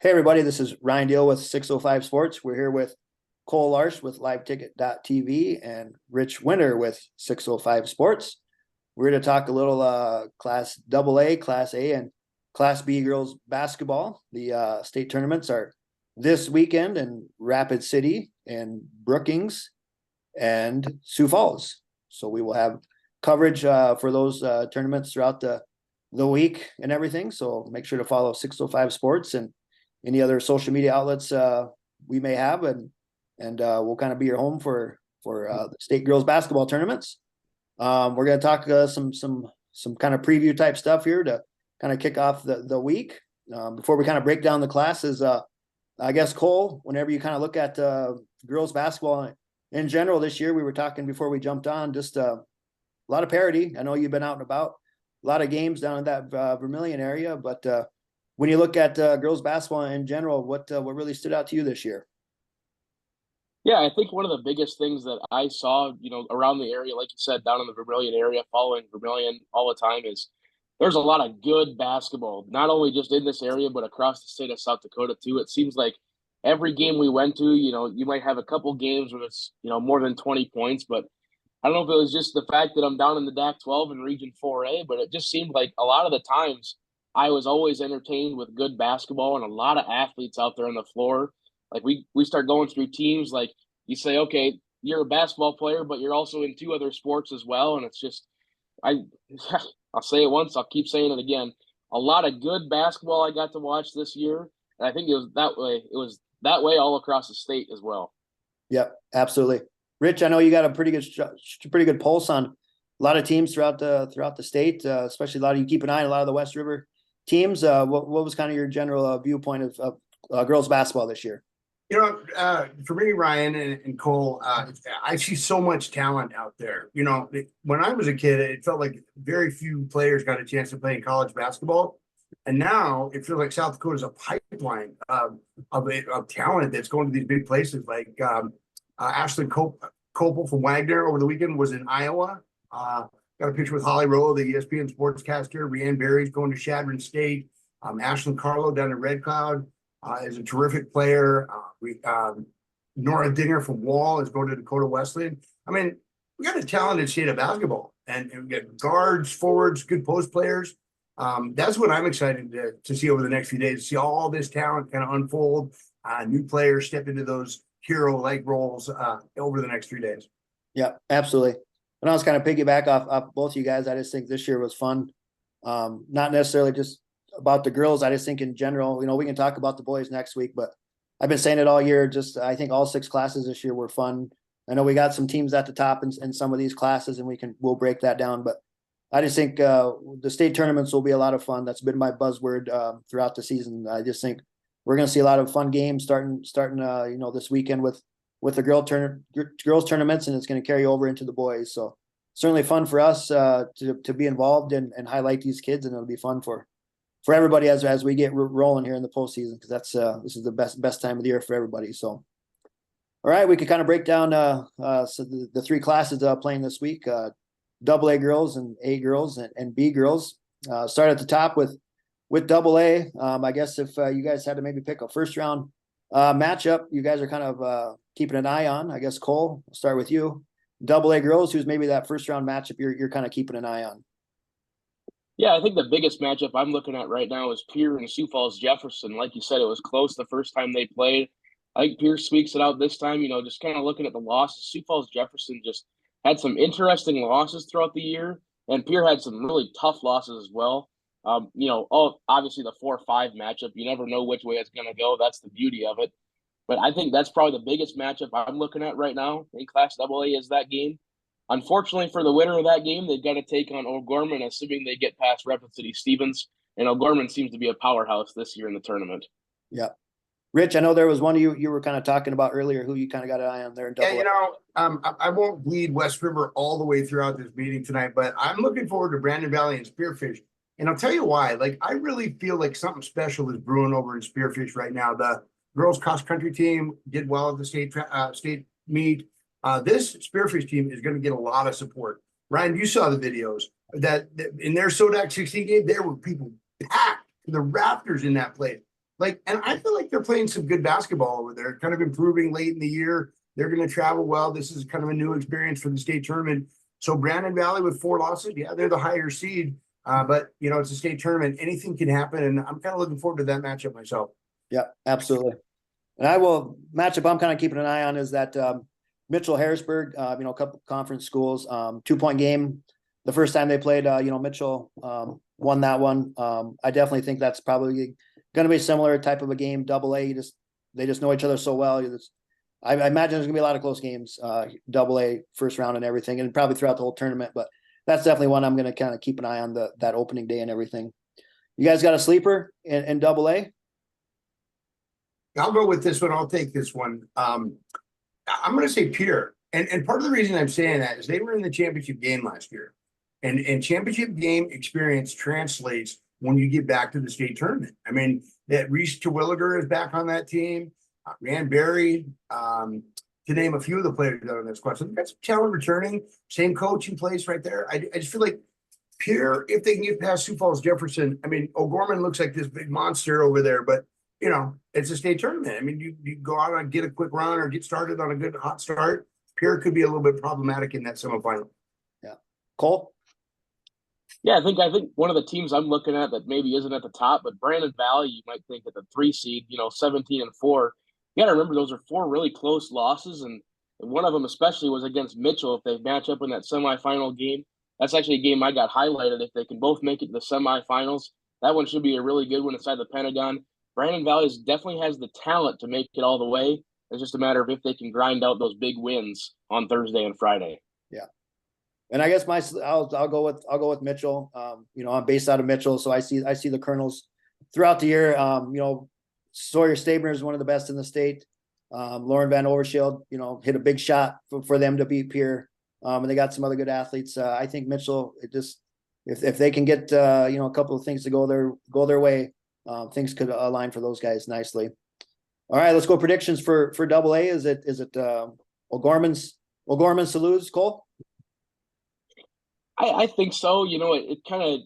Hey everybody, this is Ryan Deal with 605 Sports. We're here with Cole Larsch with liveticket.tv and Rich Winter with 605 Sports. We're going to talk a little Class AA, Class A, and Class B girls basketball. The state tournaments are this weekend in Rapid City and Brookings and Sioux Falls. So we will have coverage for those tournaments throughout the week and everything. So make sure to follow 605 Sports and any other social media outlets we may have, and we'll kind of be your home for the state girls basketball tournaments. We're going to talk some kind of preview type stuff here to kind of kick off the week. Before we kind of break down the classes, I guess Cole, whenever you kind of look at girls basketball in general this year, we were talking before we jumped on, just a lot of parity. I know you've been out and about, a lot of games down in that Vermilion area, but when you look at girls basketball in general, what really stood out to you this year? Yeah, I think one of the biggest things that I saw, around the area, like you said, down in the Vermilion area, following Vermilion all the time, is there's a lot of good basketball, not only just in this area, but across the state of South Dakota too. It seems like every game we went to, you might have a couple games where it's, more than 20 points, but I don't know if it was just the fact that I'm down in the DAC-12 in Region 4A, but it just seemed like a lot of the times I was always entertained with good basketball and a lot of athletes out there on the floor. Like we start going through teams, like you say, okay, you're a basketball player, but you're also in two other sports as well. And it's just, I, I'll say it once, I'll keep saying it again. A lot of good basketball I got to watch this year. And I think it was that way. It was that way all across the state as well. Yep, absolutely. Rich, I know you got a pretty good pulse on a lot of teams throughout the state, especially a lot of you keep an eye on a lot of the West River teams. What was kind of your general viewpoint of girls basketball this year? For me, Ryan and Cole, I see so much talent out there. When I was a kid, it felt like very few players got a chance to play in college basketball. And now it feels like South Dakota is a pipeline of talent that's going to these big places. Like Ashlyn Copel from Wagner over the weekend was in Iowa. Got a picture with Holly Rowe, the ESPN sportscaster. Rhiann Berry's going to Chadron State. Ashlyn Carlo down in Red Cloud is a terrific player. Nora Dinger from Wall is going to Dakota Wesleyan. I mean, we got a talented state of basketball, and we got guards, forwards, good post players. That's what I'm excited to see over the next few days, see all this talent kind of unfold, new players step into those hero-like roles over the next 3 days. Yeah, absolutely. And I was kind of piggyback off both of you guys. I just think this year was fun. Not necessarily just about the girls. I just think in general, we can talk about the boys next week, but I've been saying it all year. I think all 6 classes this year were fun. I know we got some teams at the top in some of these classes, and we'll break that down. But I just think the state tournaments will be a lot of fun. That's been my buzzword throughout the season. I just think we're going to see a lot of fun games starting this weekend with the girls tournaments, and it's going to carry over into the boys. So certainly fun for us to be involved and highlight these kids, and it'll be fun for everybody as we get rolling here in the postseason, because this is the best time of the year for everybody. So, all right, we could kind of break down the 3 classes playing this week: AA girls and A girls and B girls. Start at the top with AA. I guess if you guys had to maybe pick a first round matchup, you guys are kind of keeping an eye on. I guess Cole, I'll start with you. AA girls, who's maybe that first round matchup you're kind of keeping an eye on? Yeah, I think the biggest matchup I'm looking at right now is Pierre and Sioux Falls Jefferson. Like you said, it was close the first time they played. I think Pierre squeaks it out this time. Just kind of looking at the losses, Sioux Falls Jefferson just had some interesting losses throughout the year, and Pierre had some really tough losses as well. Obviously the 4-5 matchup, you never know which way it's going to go. That's the beauty of it. But I think that's probably the biggest matchup I'm looking at right now in Class AA is that game. Unfortunately for the winner of that game, they've got to take on O'Gorman, assuming they get past Rapid City Stevens. And O'Gorman seems to be a powerhouse this year in the tournament. Yeah. Rich, I know there was one you were kind of talking about earlier who you kind of got an eye on there in AA. Yeah, I won't bleed West River all the way throughout this meeting tonight, but I'm looking forward to Brandon Valley and Spearfish. And I'll tell you why. I really feel like something special is brewing over in Spearfish right now. The girls cross country team did well at the state meet. This Spearfish team is going to get a lot of support. Ryan, you saw the videos that in their SODAC 16 game, there were people packed to the rafters in that place. and I feel like they're playing some good basketball over there, kind of improving late in the year. They're going to travel well. This is kind of a new experience for the state tournament. So Brandon Valley with 4 losses, yeah, they're the higher seed. But it's a state tournament. Anything can happen, and I'm kind of looking forward to that matchup myself. Yeah, absolutely. And matchup I'm kind of keeping an eye on is that Mitchell Harrisburg, a couple conference schools, 2-point game. The first time they played, Mitchell won that one. I definitely think that's probably going to be a similar type of a game. AA, they just know each other so well. I imagine there's gonna be a lot of close games, AA first round and everything, and probably throughout the whole tournament. But that's definitely one I'm gonna kind of keep an eye on that opening day and everything. You guys got a sleeper in AA? I'll go with this one. I'll take this one. I'm going to say Pierre, and part of the reason I'm saying that is they were in the championship game last year, and championship game experience translates when you get back to the state tournament. I mean, that Reese Terwilliger is back on that team. Rand Berry, to name a few of the players that are on that squad. So they've got some talent returning, same coach in place right there. I just feel like Pierre, if they can get past Sioux Falls Jefferson, I mean, O'Gorman looks like this big monster over there, but it's a state tournament. I mean, you go out and get a quick run or get started on a good hot start. Pierre could be a little bit problematic in that semifinal. Yeah. Cole? Yeah, I think one of the teams I'm looking at that maybe isn't at the top, but Brandon Valley, you might think at the 3 seed, 17-4. You got to remember those are 4 really close losses, and one of them especially was against Mitchell. If they match up in that semifinal game, that's actually a game I got highlighted. If they can both make it to the semifinals, that one should be a really good one inside the Pentagon. Brandon Valley definitely has the talent to make it all the way. It's just a matter of if they can grind out those big wins on Thursday and Friday. Yeah. And I guess I'll go with Mitchell. I'm based out of Mitchell, so I see the Colonels throughout the year. Sawyer Stabner is one of the best in the state. Lauren Van Overshield, hit a big shot for them to beat Pierre. And they got some other good athletes. I think Mitchell, if they can get a couple of things to go their way, things could align for those guys nicely. All right, let's go predictions for AA. Is it O'Gorman's to lose, Cole? I think so. It kind of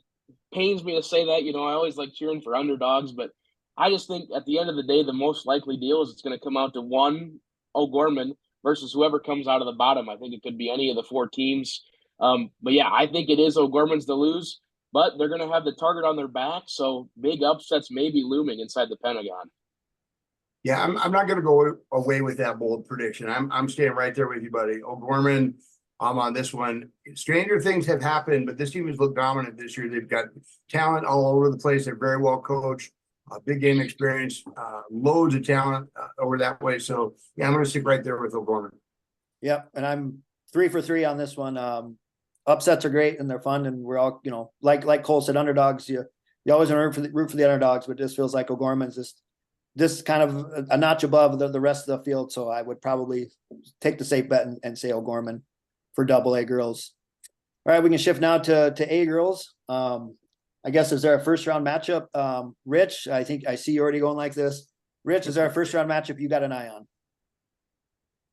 pains me to say that. I always like cheering for underdogs, but I just think at the end of the day, the most likely deal is it's going to come out to one O'Gorman versus whoever comes out of the bottom. I think it could be any of the 4 teams. But yeah, I think it is O'Gorman's to lose, but they're going to have the target on their back. So big upsets may be looming inside the Pentagon. Yeah, I'm not going to go away with that bold prediction. I'm staying right there with you, buddy. O'Gorman, I'm on this one. Stranger things have happened, but this team has looked dominant this year. They've got talent all over the place. They're very well coached, big game experience, loads of talent over that way. So yeah, I'm going to stick right there with O'Gorman. Yep, and I'm 3 for 3 on this one. Upsets are great and they're fun, and we're all like Cole said, underdogs. You always want to root for the underdogs, but this feels like O'Gorman's just kind of a notch above the rest of the field. So I would probably take the safe bet and say O'Gorman for AA girls. All right, we can shift now to A girls. I guess, is there a first round matchup? Rich, I think I see you already going like this. Rich, is there a first round matchup you got an eye on?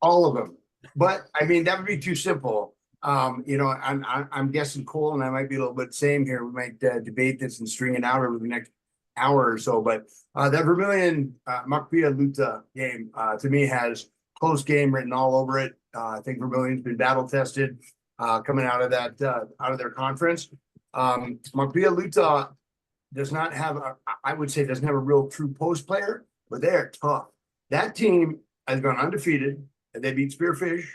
All of them, but I mean, that would be too simple. I'm guessing Cole and I might be a little bit same here. We might debate this and string it out over the next hour or so, but that Vermilion Makpia Luta game to me has close game written all over it. I think Vermilion's been battle tested coming out of that out of their conference. Makpia Luta does not have doesn't have a real true post player, but they are tough. That team has gone undefeated, and they beat Spearfish,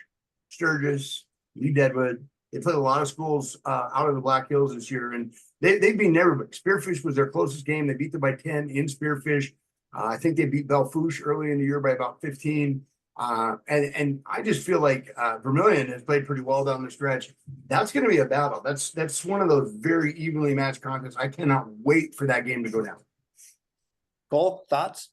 Sturgis, Lee Deadwood. They played a lot of schools out of the Black Hills this year, and they've been everybody. Spearfish was their closest game. They beat them by 10 in Spearfish. I think they beat Belfouche early in the year by about 15. And I just feel like Vermilion has played pretty well down the stretch. That's going to be a battle. That's one of those very evenly matched contests. I cannot wait for that game to go down. Cole, thoughts?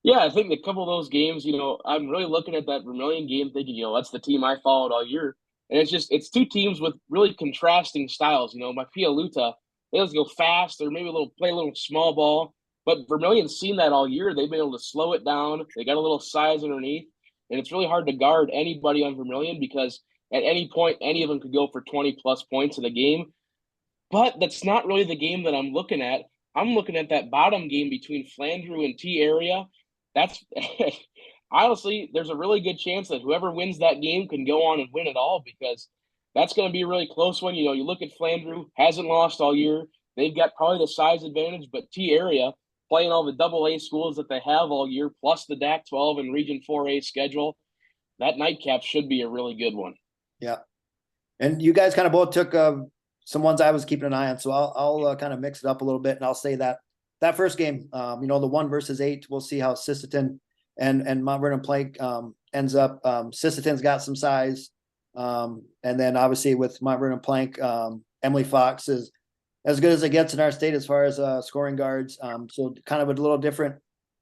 Yeah, I think a couple of those games, I'm really looking at that Vermilion game thinking, that's the team I followed all year. And it's 2 teams with really contrasting styles. Makpia Luta, they just go fast or maybe play a little small ball. But Vermilion's seen that all year. They've been able to slow it down. They got a little size underneath. And it's really hard to guard anybody on Vermilion because at any point, any of them could go for 20-plus points in a game. But that's not really the game that I'm looking at. I'm looking at that bottom game between Flandreau and T area. That's honestly, there's a really good chance that whoever wins that game can go on and win it all, because that's going to be a really close one. You know, you look at Flandreau, hasn't lost all year. They've got probably the size advantage, but T area playing all the double A schools that they have all year, plus the DAC-12 and Region 4A schedule, that nightcap should be a really good one. Yeah. And you guys kind of both took some ones I was keeping an eye on. So I'll kind of mix it up a little bit, and I'll say that first game, you know, the 1-8, we'll see how Sisseton and Mount Vernon Plank ends up. Sisseton's got some size. And then obviously with Mount Vernon Plank, Emily Fox is as good as it gets in our state as far as scoring guards. So kind of a little different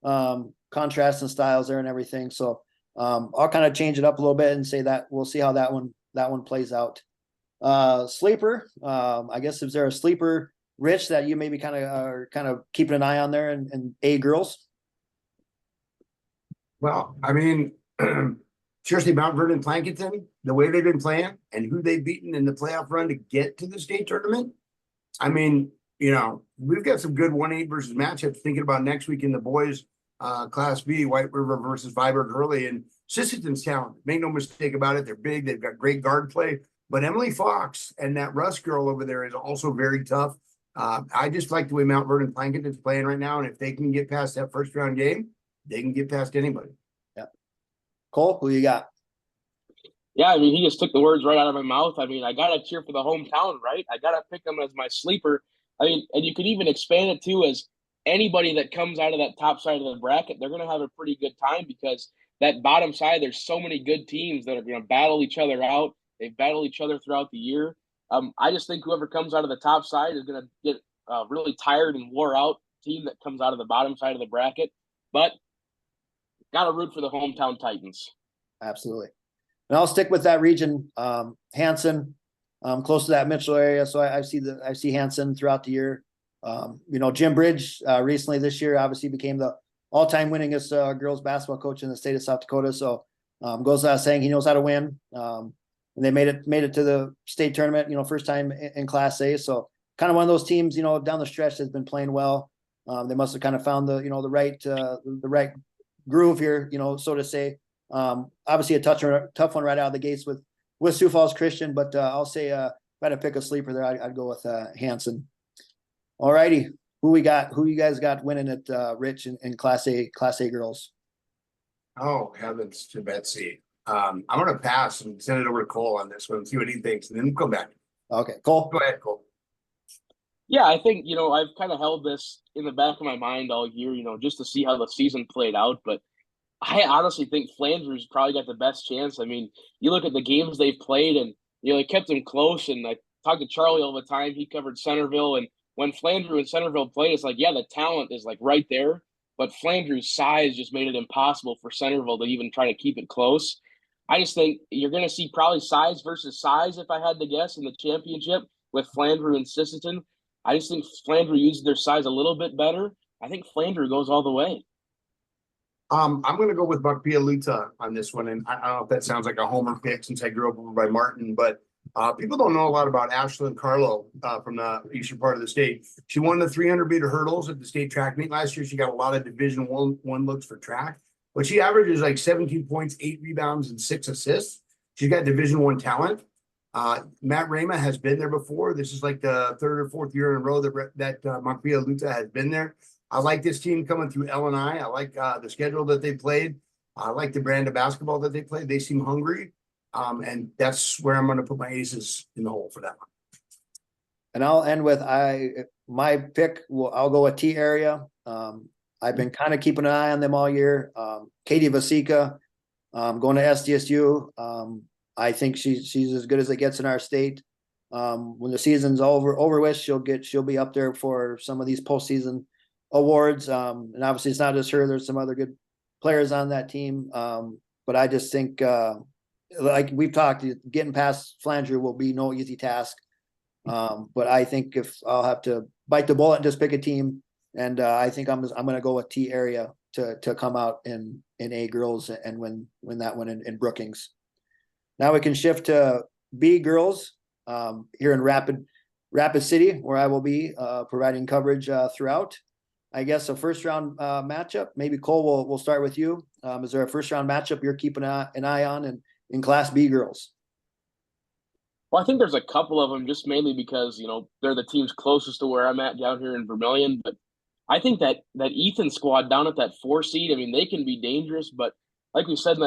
contrast and styles there and everything. So I'll kind of change it up a little bit and say that we'll see how that one plays out. Sleeper, I guess, is there a sleeper, Rich, that you maybe kind of keeping an eye on there, and A girls? Well, I mean, seriously, Mount Vernon Plankinton, the way they've been playing and who they've beaten in the playoff run to get to the state tournament. I mean, you know, we've got some good 1-8 versus matchups thinking about next week in the boys Class B, White River versus Viborg Hurley, and Sisseton's talented. Make no mistake about it. They're big. They've got great guard play. But Emily Fox and that Russ girl over there is also very tough. I just like the way Mount Vernon Plankinton's playing right now. And if they can get past that first round game, they can get past anybody. Yeah. Cole, who you got? Yeah, I mean, he just took the words right out of my mouth. I mean, I got to cheer for the hometown, right? I got to pick them as my sleeper. I mean, and you could even expand it too as anybody that comes out of that top side of the bracket, they're going to have a pretty good time, because that bottom side, there's so many good teams that are going to battle each other out. They've battled each other throughout the year. I just think whoever comes out of the top side is going to get really tired and wore out team that comes out of the bottom side of the bracket. But got to root for the hometown Titans. Absolutely. And I'll stick with that region. Hanson, close to that Mitchell area. So I see Hanson throughout the year. You know, Jim Bridge recently this year obviously became the all-time winningest girls basketball coach in the state of South Dakota. So goes without saying he knows how to win. And they made it to the state tournament, you know, first time in Class A. So kind of one of those teams, you know, down the stretch has been playing well. They must have kind of found the right groove here, you know, so to say. Obviously a tough one right out of the gates with Sioux Falls Christian, but I'll say if I had to pick a sleeper there, I'd go with Hanson. All righty, who you guys got winning at Rich in Class A girls? Oh, heavens to Betsy. I'm going to pass and send it over to Cole on this one, see what he thinks, and then we'll come back. Okay, Cole. Go ahead, Cole. Yeah, I think, you know, I've kind of held this in the back of my mind all year, you know, just to see how the season played out. But I honestly think Flandreau's probably got the best chance. I mean, you look at the games they've played, and, you know, they kept them close. And I talked to Charlie all the time. He covered Centerville. And when Flandreau and Centerville played, it's like, yeah, the talent is like right there. But Flandreau's size just made it impossible for Centerville to even try to keep it close. I just think you're going to see probably size versus size, if I had to guess, in the championship with Flandreau and Sisseton. I just think Flandreau uses their size a little bit better. I think Flandreau goes all the way. I'm going to go with Buckpialuta on this one. And I don't know if that sounds like a homer pick since I grew up over by Martin, but people don't know a lot about Ashlyn Carlo from the eastern part of the state. She won the 300-meter hurdles at the state track meet last year. She got a lot of Division one looks for track, but she averages like 17 points, 8 rebounds, and 6 assists. She's got Division I talent. Matt Rama has been there before. This is like the 3rd or 4th year in a row that Buckpialuta has been there. I like this team coming through L&I. I like the schedule that they played. I like the brand of basketball that they played. They seem hungry. And that's where I'm going to put my aces in the hole for that one. And I'll end with my pick. I'll go with T area. I've been kind of keeping an eye on them all year. Katie Vasika, going to SDSU. I think she's as good as it gets in our state. When the season's over with, she'll be up there for some of these postseason awards. And obviously it's not just her. There's some other good players on that team. But I just think, like we've talked, getting past Flandreau will be no easy task. But I think if I'll have to bite the bullet and just pick a team, and I think I'm going to go with T area to come out in A girls and win that one in Brookings. Now we can shift to B girls here in Rapid. Rapid City, where I will be providing coverage throughout. I guess a first round matchup. Maybe Cole, we'll start with you. Is there a first round matchup you're keeping an eye on in Class B girls? Well, I think there's a couple of them, just mainly because they're the teams closest to where I'm at down here in Vermilion. But I think that Ethan squad down at that 4 seed, I mean, they can be dangerous. But like you said in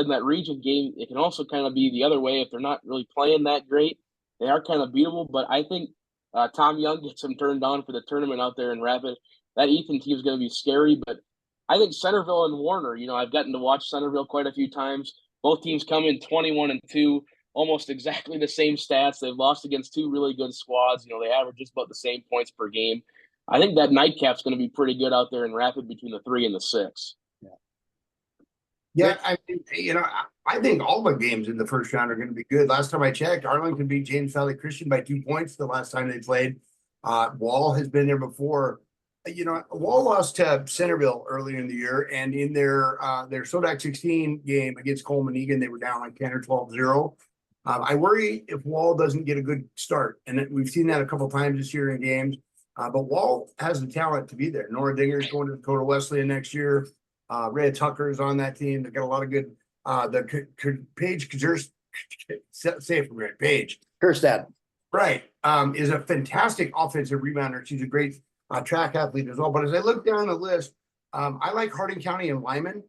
that region game, it can also kind of be the other way if they're not really playing that great. They are kind of beatable. But I think Tom Young gets them turned on for the tournament out there in Rapid. That Ethan team is going to be scary. But I think Centerville and Warner, I've gotten to watch Centerville quite a few times. Both teams come in 21-2. Almost exactly the same stats. They've lost against two really good squads. They average just about the same points per game. I think that nightcap's going to be pretty good out there in Rapid between the 3 and the 6. Yeah, I mean, I think all the games in the first round are going to be good. Last time I checked, Arlington beat James Valley Christian by 2 points the last time they played. Wall has been there before. Wall lost to Centerville earlier in the year, and in their Sodak 16 game against Coleman Egan, they were down like 10 or 12-0. I worry if Wall doesn't get a good start, and we've seen that a couple times this year in games. But Wall has the talent to be there. Nora Dinger's going to Dakota Wesleyan next year. Red Tucker is on that team. They've got a lot of good. Paige Kajers, say it for me, Paige Kirstad, right? Is a fantastic offensive rebounder. She's a great track athlete as well. But as I look down the list, I like Harding County and Lyman.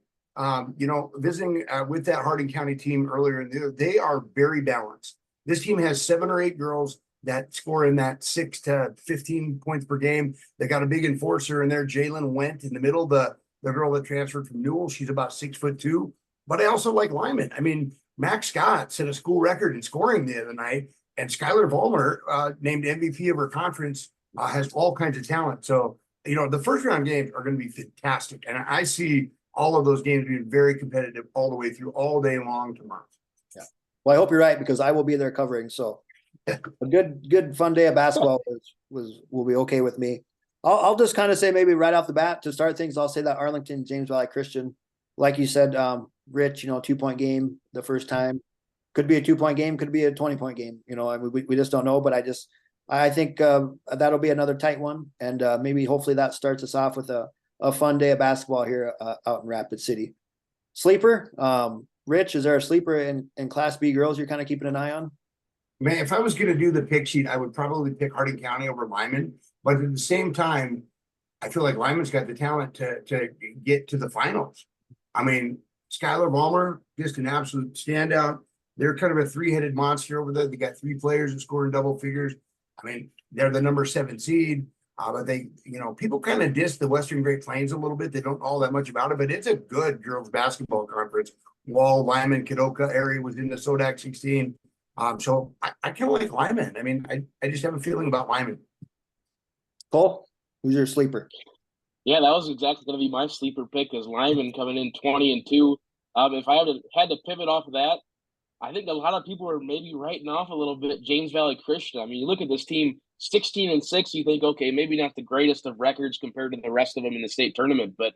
Visiting with that Harding County team earlier in the year, they are very balanced. This team has 7 or 8 girls that score in that 6 to 15 points per game. They got a big enforcer in there. Jalen Went in the middle, the girl that transferred from Newell. She's about 6'2". But I also like Lyman. I mean, Max Scott set a school record in scoring the other night, and Skylar Vollmer, named MVP of her conference, has all kinds of talent. So, the first round games are going to be fantastic. And I see all of those games being very competitive all the way through, all day long tomorrow. Yeah. Well, I hope you're right, because I will be there covering. So a good fun day of basketball will be okay with me. I'll just kind of say, maybe right off the bat to start things, I'll say that Arlington James Valley Christian, like you said, Rich, 2-point game the first time, could be a 2-point game, could be a 20-point game. We just don't know, but I think that'll be another tight one, and maybe hopefully that starts us off with a fun day of basketball here out in Rapid City. Sleeper, Rich, is there a sleeper in Class B girls you're kind of keeping an eye on? Man, if I was going to do the pick sheet, I would probably pick Harding County over Lyman. But at the same time, I feel like Lyman's got the talent to get to the finals. I mean, Skylar Vollmer, just an absolute standout. They're kind of a 3-headed monster over there. They got 3 players that score in double figures. I mean, they're the number 7 seed. But they, people kind of diss the Western Great Plains a little bit. They don't know all that much about it, but it's a good girls basketball conference. Wall, Lyman, Kadoka area was in the Sodak 16. So I kind of like Lyman. I mean, I just have a feeling about Lyman. Cole, who's your sleeper? Yeah, that was exactly going to be my sleeper pick, is Lyman coming in 20-2. If I had to pivot off of that, I think a lot of people are maybe writing off a little bit James Valley Christian. I mean, you look at this team, 16-6, you think, okay, maybe not the greatest of records compared to the rest of them in the state tournament. But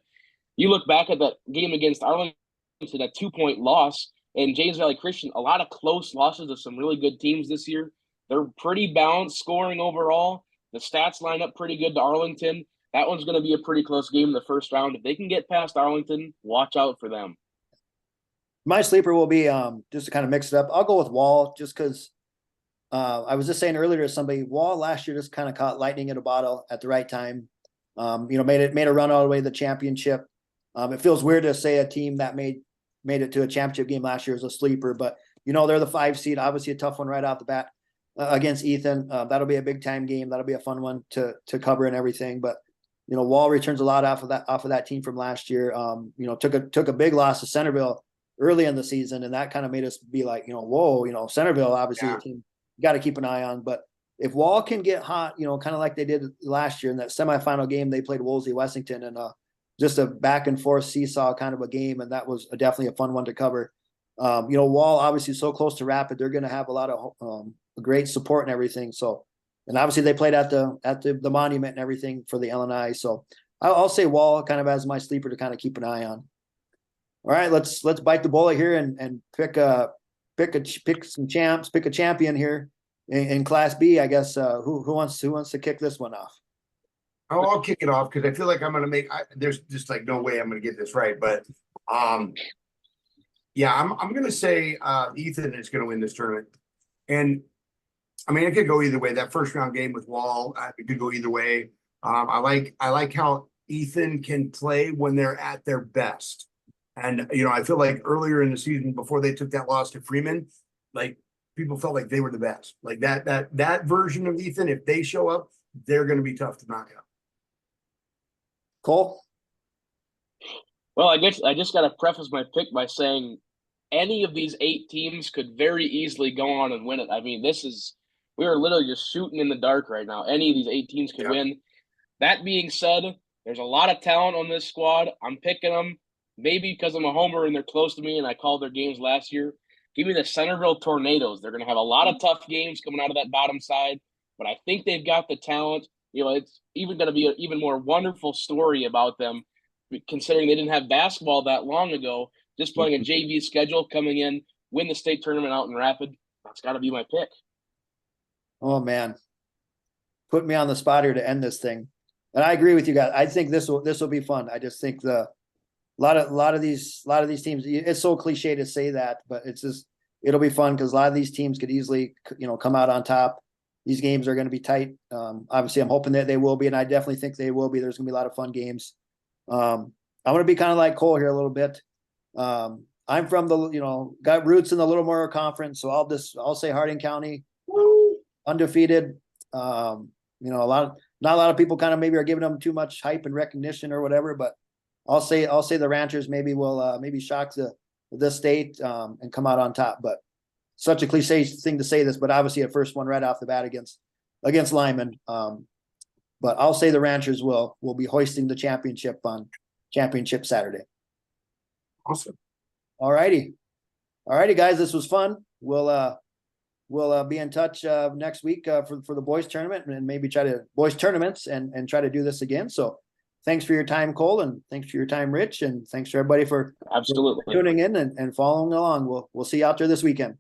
you look back at that game against Arlington, that 2-point loss, and James Valley Christian, a lot of close losses of some really good teams this year. They're pretty balanced scoring overall. The stats line up pretty good to Arlington. That one's going to be a pretty close game in the first round. If they can get past Arlington, watch out for them. My sleeper will be, just to kind of mix it up, I'll go with Wall, just because I was just saying earlier to somebody, Wall last year just kind of caught lightning in a bottle at the right time. Made a run all the way to the championship. It feels weird to say a team that made it to a championship game last year is a sleeper, but they're the 5 seed, obviously a tough one right off the bat against Ethan. That'll be a big time game. That'll be a fun one to cover and everything. But Wall returns a lot off of that team from last year. Took a big loss to Centerville early in the season, and that kind of made us be like, whoa, Centerville, obviously a team you got to keep an eye on. But if Wall can get hot, kind of like they did last year in that semifinal game, they played Wolsey Wessington, and just a back and forth seesaw kind of a game, and that was definitely a fun one to cover. Wall obviously so close to Rapid, they're going to have a lot of great support and everything. So, and obviously they played at the monument and everything for the LNI. So I'll say Wall kind of as my sleeper to kind of keep an eye on. All right, let's bite the bullet here and pick some champs, pick a champion here. in Class B, I guess, who wants to kick this one off? Oh, I'll kick it off because I feel like I'm gonna there's just like no way I'm gonna get this right. But yeah, I'm gonna say Ethan is gonna win this tournament. And I mean, it could go either way. That first round game with Wall, it could go either way. I like how Ethan can play when they're at their best. And I feel like earlier in the season, before they took that loss to Freeman, like people felt like they were the best. Like that version of Ethan, if they show up, they're going to be tough to knock out. Cole? Well, I guess I just got to preface my pick by saying any of these 8 teams could very easily go on and win it. I mean, we are literally just shooting in the dark right now. Any of these 8 teams could win. That being said, there's a lot of talent on this squad. I'm picking them maybe because I'm a homer and they're close to me and I called their games last year. Give me the Centerville Tornadoes. They're going to have a lot of tough games coming out of that bottom side, but I think they've got the talent. It's even going to be an even more wonderful story about them, considering they didn't have basketball that long ago, just playing a JV schedule, coming in, win the state tournament out in Rapid. That's got to be my pick. Oh, man. Put me on the spot here to end this thing. And I agree with you guys. I think this will be fun. I just think a lot of these teams, it's so cliche to say that, but it'll be fun because a lot of these teams could easily, come out on top. These games are going to be tight. Obviously I'm hoping that they will be, and I definitely think they will be. There's gonna be a lot of fun games. I'm going to be kind of like Cole here a little bit. I'm from got roots in the Littlemore Conference. So I'll say Harding County undefeated. Not a lot of people kind of maybe are giving them too much hype and recognition or whatever, but I'll say the Ranchers maybe will maybe shock the state and come out on top. But such a cliche thing to say this, but obviously a first one right off the bat against Lyman. But I'll say the Ranchers will be hoisting the championship on championship Saturday. Awesome. All righty, guys. This was fun. We'll be in touch next week for the boys tournament and maybe boys tournaments and try to do this again. So thanks for your time, Cole, and thanks for your time, Rich, and thanks for everybody for absolutely tuning in and following along. We'll see you out there this weekend.